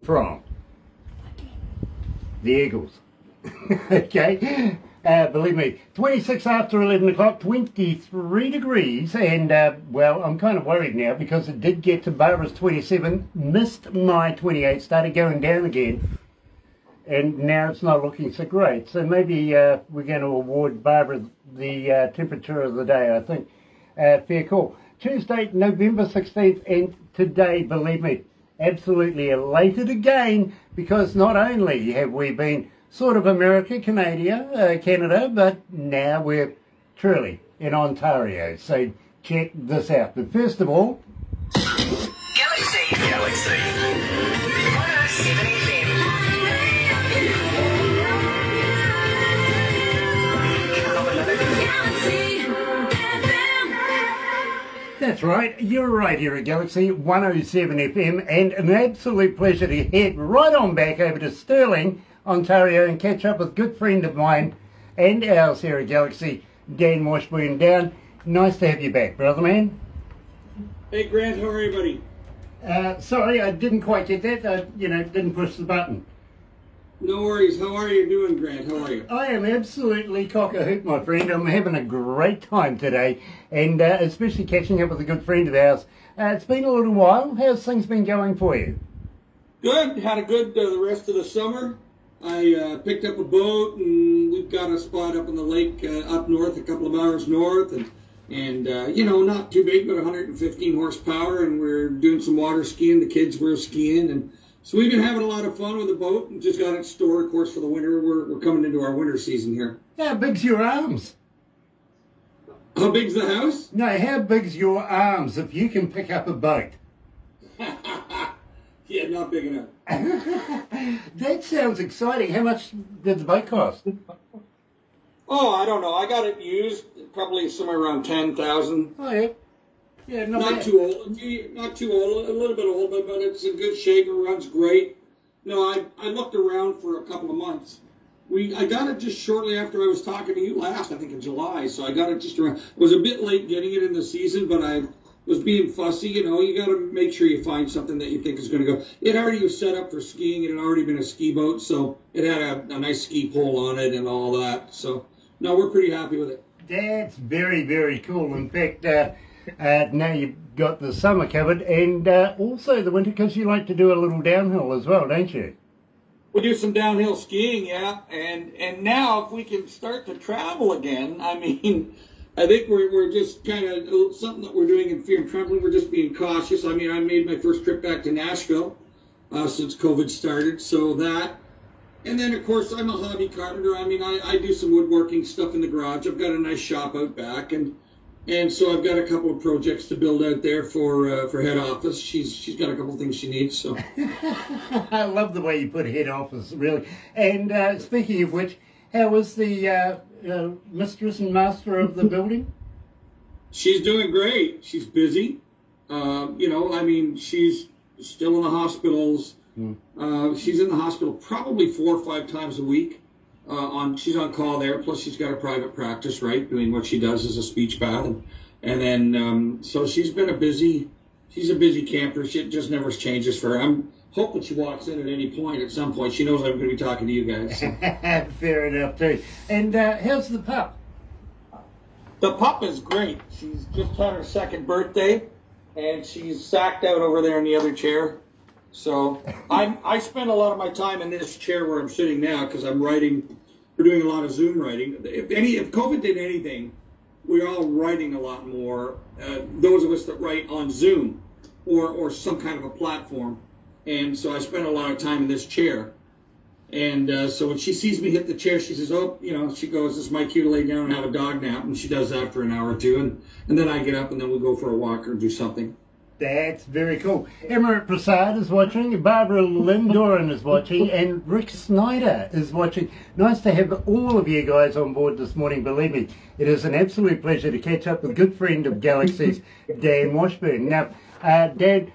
from? The Eagles. Okay. Believe me, 26 after 11 o'clock, 23 degrees, and, well, I'm kind of worried now because it did get to Barbara's 27, missed my 28, started going down again, and now it's not looking so great. So maybe we're going to award Barbara the temperature of the day, I think. Fair call. Tuesday, November 16th, and today, believe me, absolutely elated again, because not only have we been sort of America, Canada, but now we're truly in Ontario. So check this out. But first of all, Galaxy 107 FM. That's right, you're right here at Galaxy 107 FM, and an absolute pleasure to head right on back over to Stirling, Ontario, and catch up with a good friend of mine and ours here at Galaxy, Dan Washburn. Dan, nice to have you back, brother man. Hey Grant, how are you, buddy? Sorry, I didn't quite get that. Didn't push the button. No worries. How are you doing, Grant? How are you? I am absolutely cock-a-hoot, my friend. I'm having a great time today, and especially catching up with a good friend of ours. It's been a little while. How's things been going for you? Good. Had a good the rest of the summer. I picked up a boat, and we've got a spot up on the lake up north, a couple of hours north, and not too big, but 115 horsepower, and we're doing some water skiing. The kids were skiing, and so we've been having a lot of fun with the boat, and just got it stored, of course, for the winter. We're coming into our winter season here. How big's your arms? How big's the house? No, how big's your arms if you can pick up a boat? Yeah, not big enough. That sounds exciting. How much did the boat cost? Oh, I don't know. I got it used probably somewhere around 10,000. Oh yeah, yeah, Not too old. Not too old. A little bit old, but it's in good shape. It runs great. No, I looked around for a couple of months. I got it just shortly after I was talking to you last, I think in July. So I got it just around. It was a bit late getting it in the season, but I was being fussy. You got to make sure you find something that you think is going to go. It already was set up for skiing. It had already been a ski boat, so it had a nice ski pole on it and all that. So, no, we're pretty happy with it. That's very, very cool. In fact, now you've got the summer covered and also the winter, because you like to do a little downhill as well, don't you? We do some downhill skiing, yeah. And now if we can start to travel again, I mean, I think we're just kind of something that we're doing in fear and trembling. We're just being cautious. I mean, I made my first trip back to Nashville since COVID started, so that. And then, of course, I'm a hobby carpenter. I mean, I do some woodworking stuff in the garage. I've got a nice shop out back, and so I've got a couple of projects to build out there for head office. She's got a couple of things she needs. So I love the way you put head office, really. And speaking of which, how was the mistress and master of the building? She's doing great. She's busy. I mean, she's still in the hospitals. She's in the hospital probably 4 or 5 times a week. She's on call there. Plus, she's got a private practice, right, doing what she does as a speech path, and then so she's a busy camper. She just never changes for her. I'm hoping she walks in at any point. At some point, she knows I'm going to be talking to you guys. So. Fair enough, too. And how's the pup? The pup is great. She's just had her 2nd birthday, and she's sacked out over there in the other chair. So I spend a lot of my time in this chair where I'm sitting now because I'm writing. We're doing a lot of Zoom writing. If COVID did anything, we're all writing a lot more. Those of us that write on Zoom or some kind of a platform. And so I spend a lot of time in this chair. And so when she sees me hit the chair, she says, "Oh, she goes, this is my cue to lay down and have a dog nap." And she does that for an hour or two. And then I get up and then we'll go for a walk or do something. That's very cool. Emmerich Prasad is watching, Barbara Lindoran is watching, and Rick Snyder is watching. Nice to have all of you guys on board this morning. Believe me, it is an absolute pleasure to catch up with a good friend of Galaxy's, Dan Washburn. Now, Dan,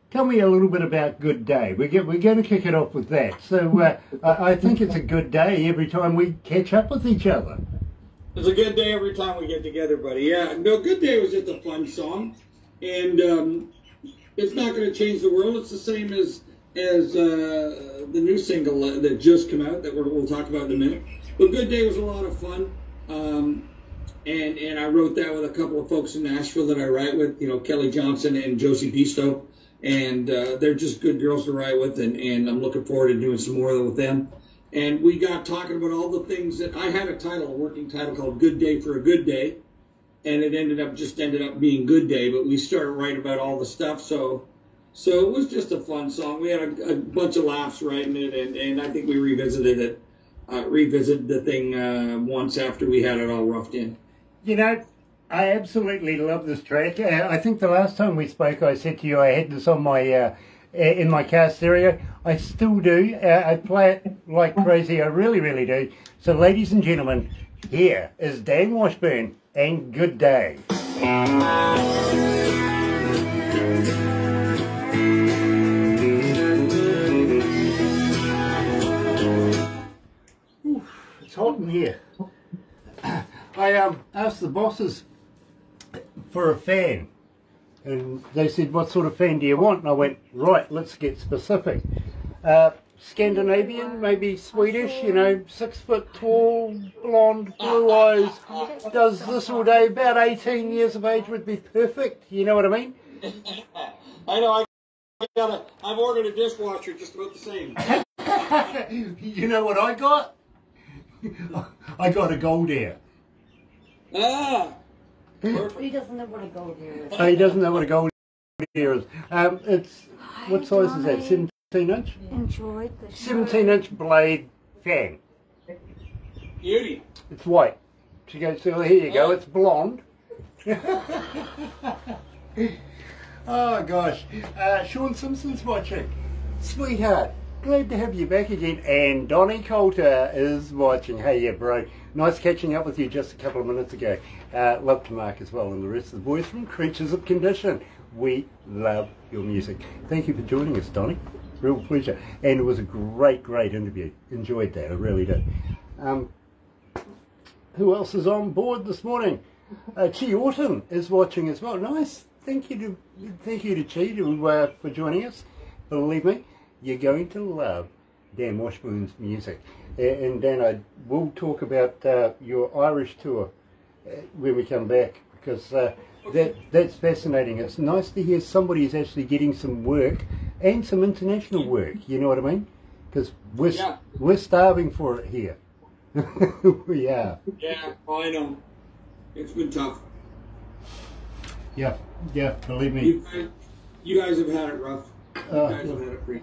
tell me a little bit about Good Day. We're going to kick it off with that. So I think it's a good day every time we catch up with each other. It's a good day every time we get together, buddy. Yeah, no, Good Day was just a fun song. And it's not going to change the world. It's the same as as the new single that just came out that we'll talk about in a minute. But Good Day was a lot of fun. And I wrote that with a couple of folks in Nashville that I write with, Kelly Johnson and Josie Pisto. And they're just good girls to write with, and I'm looking forward to doing some more with them. And we got talking about all the things that I had a working title called Good Day for a Good Day. And it ended up being Good Day, but we started writing about all the stuff. So it was just a fun song. We had a bunch of laughs writing it, and I think we revisited the thing once after we had it all roughed in. I absolutely love this track. I think the last time we spoke, I said to you I had this on my in my car stereo. I still do. I play it like crazy. I really, really do. So, ladies and gentlemen, here is Dan Washburn and Good Day. It's hot in here. I asked the bosses for a fan, and they said, what sort of fan do you want? And I went, right, let's get specific. Scandinavian, maybe Swedish, 6 foot tall, blonde, blue eyes, does this all day, about 18 years of age would be perfect, you know what I mean? I know, I've ordered a dishwasher just about the same. You know what I got? I got a gold ear. Ah! Perfect. He doesn't know what a gold ear is. He doesn't know what a gold ear is. What size is that? 17 inch? Enjoyed the 17 inch blade fan. Beauty. It's white. She goes, so here you go, it's blonde. Oh gosh. Sean Simpson's watching. Sweetheart, glad to have you back again. And Donnie Coulter is watching. Hey, yeah, bro. Nice catching up with you just a couple of minutes ago. Love to Mark as well and the rest of the boys from Creatures of Condition. We love your music. Thank you for joining us, Donnie. Real pleasure. And it was a great, great interview. Enjoyed that, I really did. Who else is on board this morning? Chi Orton is watching as well. Nice. Thank you to Chi for joining us. Believe me, you're going to love Dan Washburn's music. And Dan, I will talk about your Irish tour when we come back, because that's fascinating. It's nice to hear somebody is actually getting some work and some international work, you know what I mean? Because we're starving for it here. We are. Yeah, I know. It's been tough. Yeah, believe me. You guys have had it rough. You guys have had it free.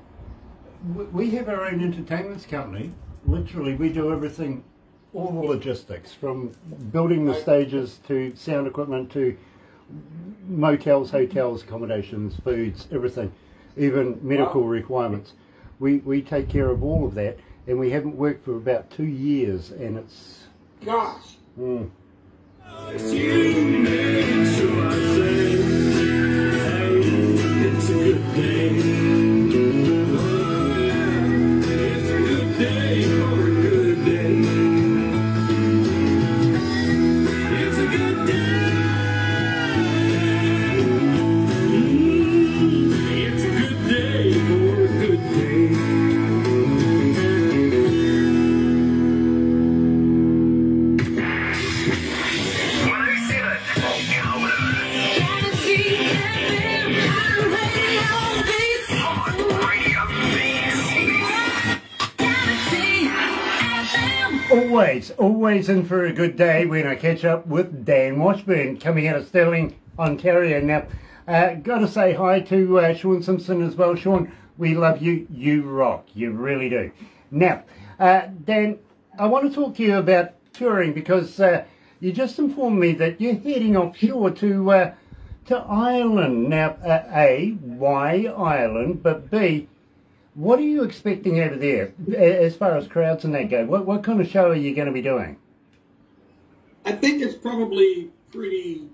We have our own entertainment company. Literally, we do everything, all the logistics, from building the stages to sound equipment to motels, hotels, accommodations, foods, everything, even medical requirements. We take care of all of that, and we haven't worked for about 2 years, and it's... Gosh! It's a good day. It's a good day for a good day. It's a good day. It's a good day for a good day. Always in for a good day when I catch up with Dan Washburn, coming out of Stirling, Ontario. Now, got to say hi to Sean Simpson as well. Sean, we love you. You rock. You really do. Now, Dan, I want to talk to you about touring, because you just informed me that you're heading offshore to Ireland. Now, A, why Ireland? But B, what are you expecting over there as far as crowds and that go? What kind of show are you going to be doing? I think it's probably pretty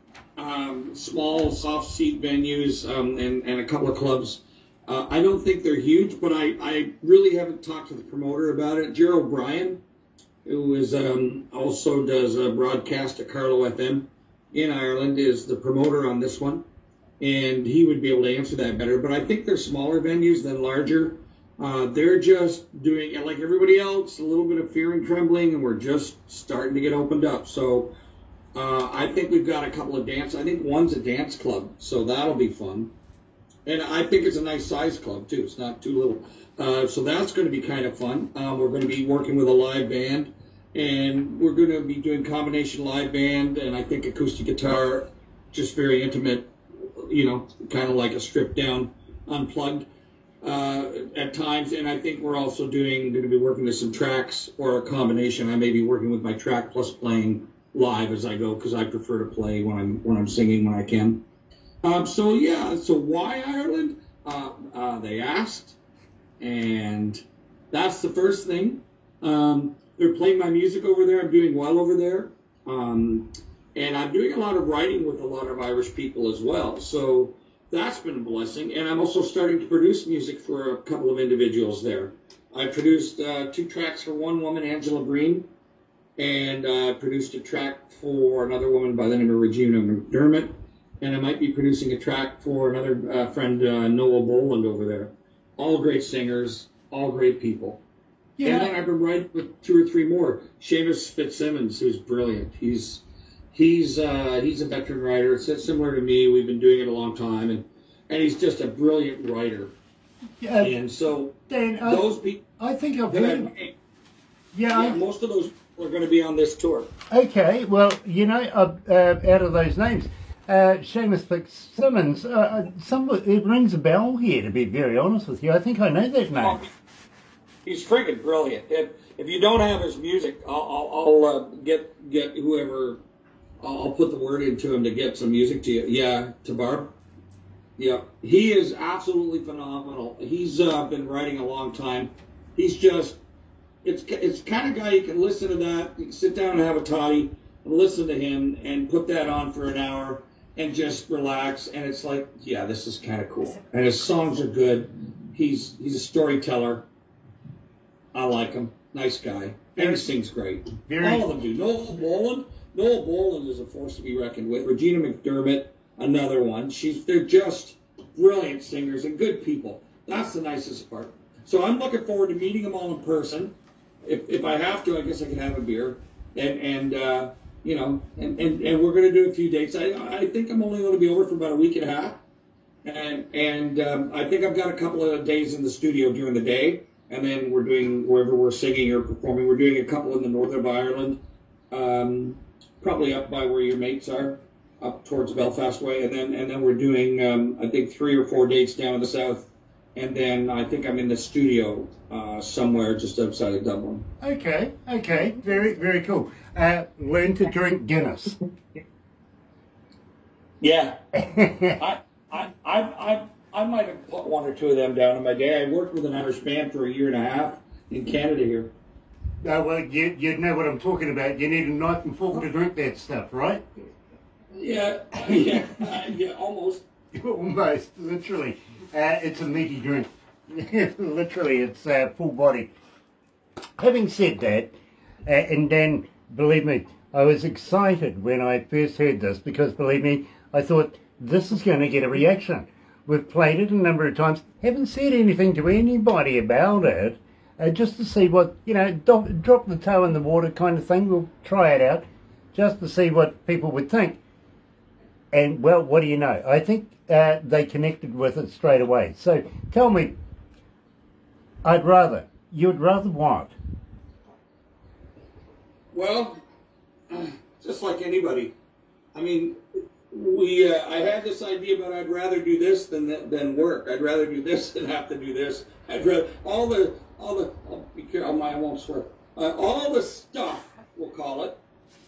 small, soft seat venues and a couple of clubs. I don't think they're huge, but I really haven't talked to the promoter about it. Jer O'Brien, who is also does a broadcast at Carlow FM in Ireland, is the promoter on this one, and he would be able to answer that better. But I think they're smaller venues than larger. They're just doing it like everybody else, a little bit of fear and trembling, and we're just starting to get opened up. So I think we've got a couple of dance. I think one's a dance club, so that'll be fun. And I think it's a nice size club, too. It's not too little. So that's going to be kind of fun. We're going to be working with a live band, and we're going to be doing combination live band and I think acoustic guitar, just very intimate, you know, kind of like a stripped down, unplugged at times. And I think we're also going to be working with some tracks or a combination. I may be working with my track plus playing live as I go because I prefer to play when I'm singing when I can. So yeah, so why Ireland? They asked, and that's the first thing. They're playing my music over there. I'm doing well over there, and I'm doing a lot of writing with a lot of Irish people as well. So that's been a blessing. And I'm also starting to produce music for a couple of individuals there. I produced 2 tracks for one woman, Angela Breen, and produced a track for another woman by the name of Regina McDermott. And I might be producing a track for another friend, Noah Boland, over there. All great singers, all great people. Yeah. And then I've been writing with 2 or 3 more. Seamus Fitzsimmons, who's brilliant. He's a veteran writer. It's similar to me. We've been doing it a long time, and he's just a brilliant writer. Yeah. And so Dan, those people, I think I've heard. Yeah, most of those people are going to be on this tour. Okay, well, you know, out of those names. Seamus Fitzsimmons, it rings a bell here, to be very honest with you. I think I know that name. Oh, he's friggin' brilliant. If you don't have his music, I'll get whoever, I'll put the word into him to get some music to you. Yeah, to Barb. Yeah, he is absolutely phenomenal. He's been writing a long time. He's just, it's the kind of guy you can listen to that, you can sit down and have a toddy and listen to him and put that on for an hour and just relax, and it's like, yeah, this is kind of cool. And his songs are good. He's a storyteller. I like him. Nice guy. And he sings great. All of them do. Noel Boland is a force to be reckoned with. Regina McDermott, another one. They're just brilliant singers and good people. That's the nicest part. So I'm looking forward to meeting them all in person. If I have to, I guess I can have a beer. And you know, and we're going to do a few dates. I think I'm only going to be over for about a week and a half. And I think I've got a couple of days in the studio during the day. And then we're doing, wherever we're singing or performing, we're doing a couple in the north of Ireland, probably up by where your mates are, up towards Belfast way. And then we're doing, I think, 3 or 4 dates down in the south. And then I think I'm in the studio somewhere just outside of Dublin. Okay. Very, very cool. Learn to drink Guinness. Yeah. I might have put 1 or 2 of them down in my day. I worked with an Irish band for a year and a half in Canada here. Well, you know what I'm talking about. You need a knife and fork to drink that stuff, right? Yeah, almost. Almost, literally. It's a meaty drink. Literally, it's full body. Having said that, and then, believe me, I was excited when I first heard this because, believe me, I thought this is going to get a reaction. We've played it a number of times, haven't said anything to anybody about it, just to see what, you know, drop the toe in the water kind of thing. We'll try it out just to see what people would think. And, well, what do you know? I think they connected with it straight away. So tell me, you'd rather what? Well, just like anybody. I mean, I had this idea about I'd rather do this than work. I'd rather do this than have to do this. I'd rather all the be careful, I won't swear. All the stuff, we'll call it,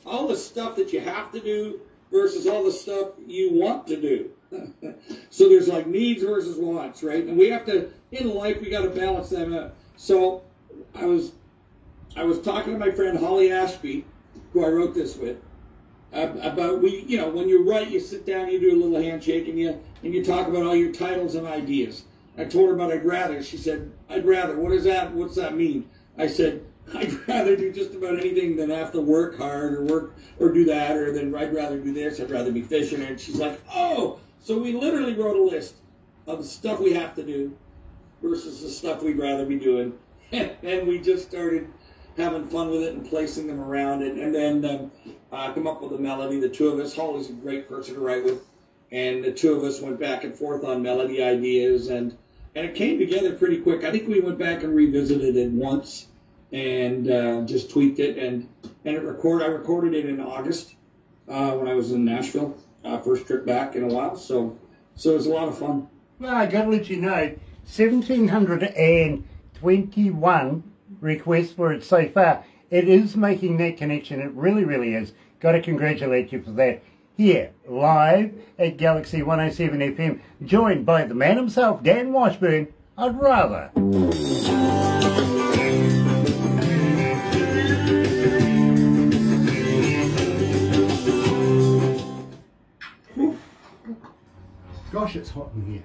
all the stuff that you have to do versus all the stuff you want to do. So there's like needs versus wants, right? And we have to, in life, we got to balance them out. So I was talking to my friend Holly Ashby, who I wrote this with, about when you write, you sit down, you do a little handshake, and you talk about all your titles and ideas. I told her about I'd rather. She said, I'd rather. What is that? What's that mean? I said, I'd rather do just about anything than have to work hard or do that, or then I'd rather do this. I'd rather be fishing. And she's like, oh, so we literally wrote a list of the stuff we have to do versus the stuff we'd rather be doing. And we just started having fun with it and placing them around it. And then come up with a melody. The two of us, Holly's a great person to write with. And the two of us went back and forth on melody ideas. And it came together pretty quick. I think we went back and revisited it once and just tweaked it. And I recorded it in August when I was in Nashville. First trip back in a while. So it was a lot of fun. Well, I got to let you know, 1,721 requests for it so far. It is making that connection. It really, really is. Got to congratulate you for that. Here, live at Galaxy 107 FM, joined by the man himself, Dan Washburn, I'd rather. Gosh, it's hot in here.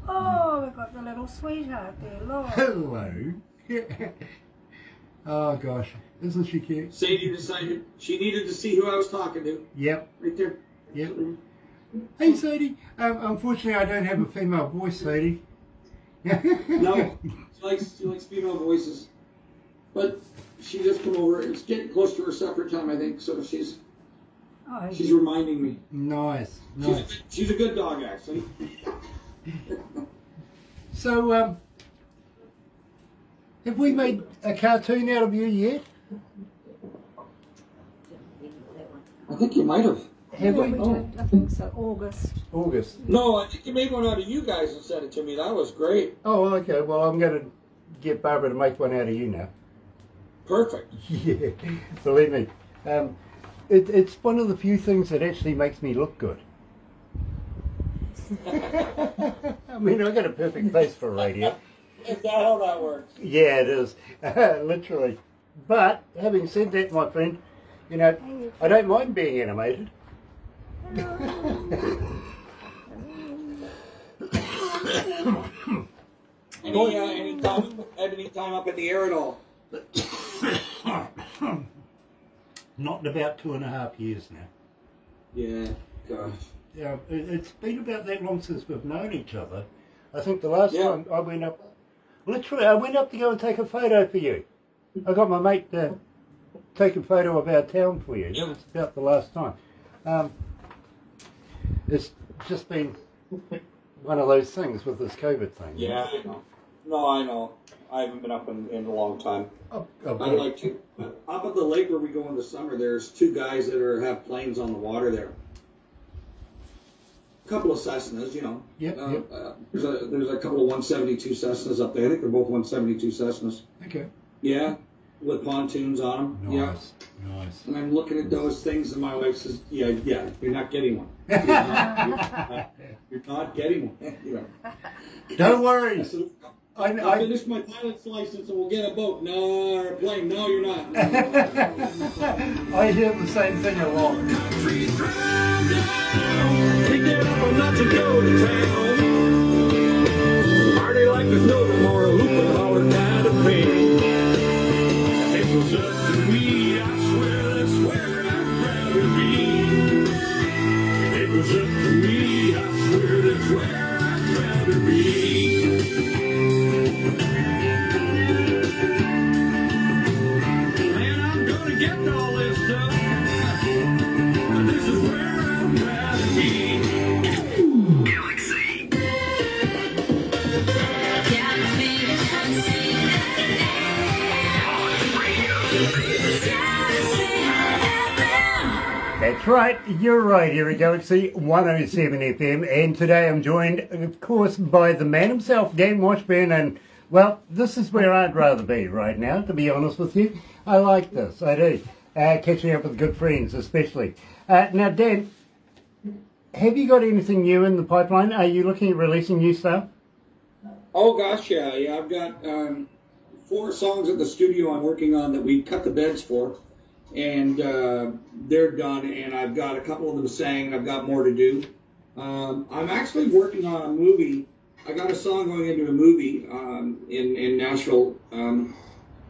Oh, we've got the little sweetheart there, Lord. Hello. Oh gosh, isn't she cute? Sadie decided she needed to see who I was talking to. Yep. Right there. Yep. Hey Sadie, unfortunately I don't have a female voice, Sadie. No, she likes female voices. But she just come over. It's getting close to her supper time, I think, so she's reminding me. Nice. She's a good dog, actually. So, have we made a cartoon out of you yet? I think you might have. Have we? did, I think so, August. August. No, I think you made one out of you guys and sent it to me. That was great. Oh, okay. Well, I'm going to get Barbara to make one out of you now. Perfect. Yeah, believe me. It's one of the few things that actually makes me look good. I mean, I've got a perfect face for radio. Is that how that works? Yeah, it is. Literally. But, having said that, my friend, you know, I don't mind being animated. Any time up in the air at all? Not in about 2.5 years now. Yeah, gosh. Yeah, it's been about that long since we've known each other. I think the last time I went up, literally, I went up to go and take a photo for you. I got my mate to take a photo of our town for you. That was about the last time. It's just been one of those things with this COVID thing. Yeah, I know. No, I know. I haven't been up in a long time. I'd like to. Up at the lake where we go in the summer, there's two guys that have planes on the water there. A couple of Cessnas, you know. Yep. There's a couple of 172 Cessnas up there. I think they're both 172 Cessnas. Okay. Yeah, with pontoons on them. Nice. Yeah. Nice. And I'm looking at those things, and my wife says, "Yeah, you're not getting one. You're not getting one." You know. Don't worry. I finished my pilot's license and we'll get a boat. No, or a plane. No, you're not. No. I hear the same thing a lot. Trees drown down. We get up a notch and go to town. Party like there's no tomorrow. Who could holler down to pain? It was up to me. I swear that's where I'd rather be. It was up to me. I swear that's where I'd rather be. Man, I'm gonna get all this stuff. This is where I'd rather be. Galaxy. That's right, you're right here at Galaxy 107 FM, and today I'm joined, of course, by the man himself, Dan Washburn, and, well, this is where I'd rather be right now, to be honest with you. I like this, I do. Catching up with good friends, especially. Now, Dan, have you got anything new in the pipeline? Are you looking at releasing new stuff? Oh gosh, yeah. I've got 4 songs at the studio I'm working on that we cut the beds for, and they're done. And I've got a couple of them sang. I've got more to do. I'm actually working on a movie. I got a song going into a movie in Nashville, and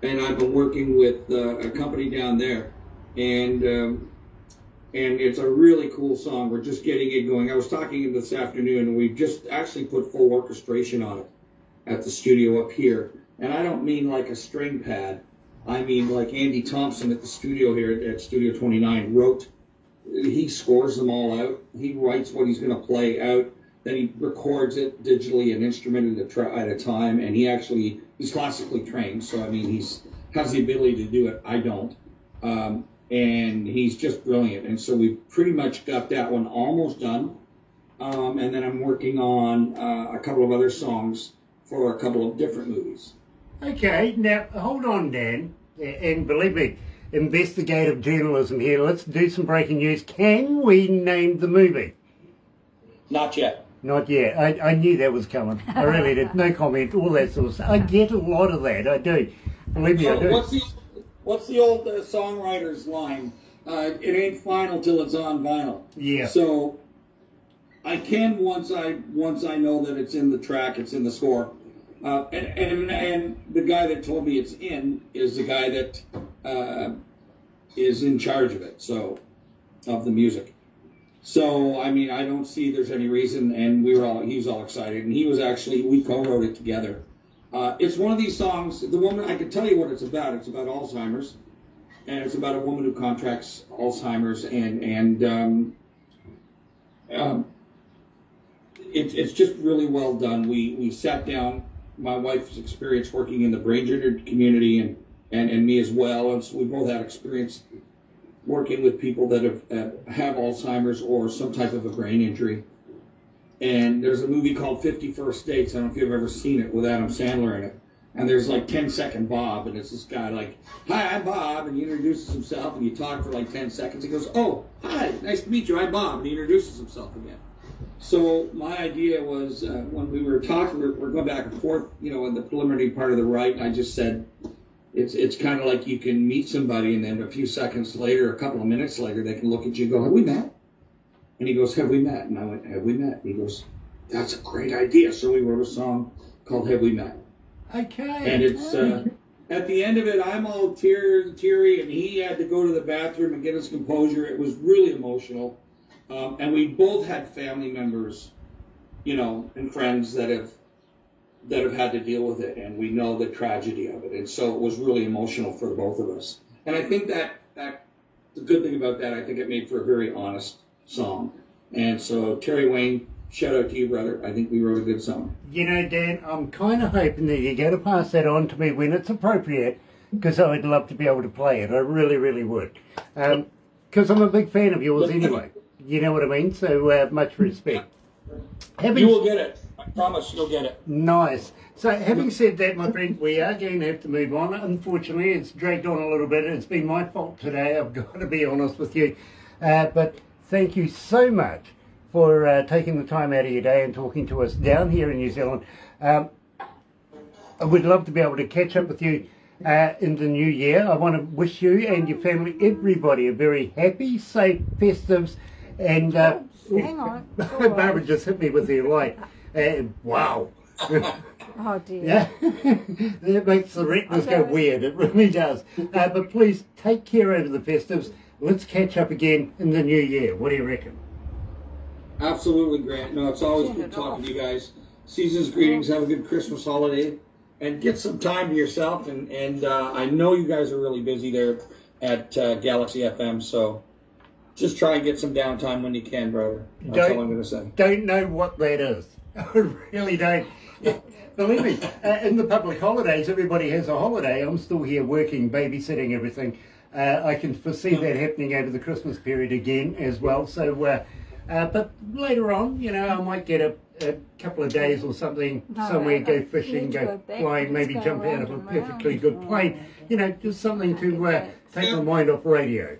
I've been working with a company down there, and it's a really cool song. We're just getting it going. I was talking this afternoon, and we've just actually put full orchestration on it. at the studio up here. And I don't mean like a string pad. I mean like Andy Thompson at the studio here at Studio 29 wrote. He scores them all out. He writes what he's going to play out. Then he records it digitally, an instrument at a time. And he's classically trained. So, I mean, has the ability to do it. I don't. And he's just brilliant. And so we've pretty much got that one almost done. And then I'm working on a couple of other songs for a couple of different movies. Okay, now hold on, Dan, and believe me, investigative journalism here. Let's do some breaking news. Can we name the movie? Not yet. Not yet. I knew that was coming. I really did. No comment, all that sort of stuff. I get a lot of that. I do. Believe me, I do. What's the old songwriter's line? It ain't final till it's on vinyl. Yeah. So I can once I know that it's in the track, it's in the score. And the guy that told me it's in is the guy that is in charge of it, so of the music. So I mean, I don't see there's any reason, and he was all excited, and we co-wrote it together. It's one of these songs. The woman, I can tell you what it's about. It's about Alzheimer's, and it's about a woman who contracts Alzheimer's, and it's just really well done. We sat down. My wife's experience working in the brain injured community and me as well. And so we both had experience working with people that have Alzheimer's or some type of a brain injury. And there's a movie called 50 First Dates. I don't know if you've ever seen it, with Adam Sandler in it. And there's like 10-second Bob, and it's this guy like, "Hi, I'm Bob," and he introduces himself, and you talk for like 10 seconds. He goes, "Oh, hi, nice to meet you, I'm Bob," and he introduces himself again. So my idea was, when we were talking, we're going back and forth, in the preliminary part of the write, and I just said, it's kind of like you can meet somebody, and then a few seconds later, a couple of minutes later, they can look at you and go, "Have we met?" And he goes, "Have we met?" And I went, "Have we met?" And he goes, "That's a great idea." So we wrote a song called "Have We Met?" Okay. And it's, at the end of it, I'm all teary, and he had to go to the bathroom and get his composure. It was really emotional. And we both had family members, and friends that have had to deal with it, and we know the tragedy of it. And so it was really emotional for the both of us. And I think that the good thing about that, I think it made for a very honest song. And so Terry Wayne, shout out to you, brother. I think we wrote a good song. Dan, I'm kind of hoping that you're going to pass that on to me when it's appropriate, because I would love to be able to play it. I really, really would. Because I'm a big fan of yours anyway. You know what I mean? So much respect. You will get it. I promise you'll get it. Nice. So having said that, my friend, we are going to have to move on. Unfortunately, it's dragged on a little bit. It's been my fault today. I've got to be honest with you. But thank you so much for taking the time out of your day and talking to us down here in New Zealand. I would love to be able to catch up with you in the new year. I want to wish you and your family, everybody, a very happy, safe, festives. And hang on. Barbara just hit me with her light. Wow. Oh dear. Yeah. That makes the retinas go weird. It really does. But please take care over the festives. Let's catch up again in the new year. What do you reckon? Absolutely, Grant. No, it's always good talking to you guys. Season's greetings. Have a good Christmas holiday. And get some time to yourself. And I know you guys are really busy there at Galaxy FM, so just try and get some downtime when you can, brother. That's all I'm going to say. Don't know what that is. I really don't. Believe me, in the public holidays, everybody has a holiday. I'm still here working, babysitting everything. I can foresee that happening over the Christmas period again as well. So, but later on, I might get a couple of days or something somewhere, go fishing, go flying, maybe jump out of a perfectly good plane. Just something to take my mind off radio.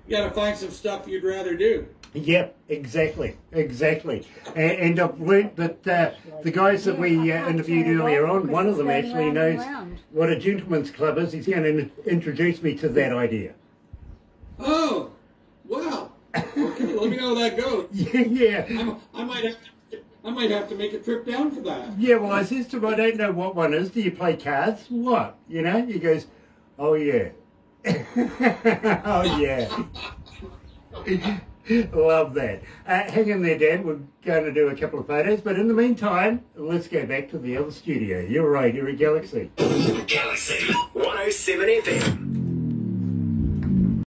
You got to find some stuff you'd rather do. Yep, exactly. And I've learnt that the guys that we interviewed earlier on, one of them actually knows what a gentleman's club is. He's going to introduce me to that idea. Oh, wow. Okay, let me know how that goes. Yeah. I might have to make a trip down for that. Yeah, well, I says to him, I don't know what one is. Do you play cards? What? He goes, oh, yeah. Oh, yeah. Love that. Hang in there, Dan. We're going to do a couple of photos, but in the meantime, let's go back to the other studio. You're right, you're at Galaxy. Galaxy 107 FM.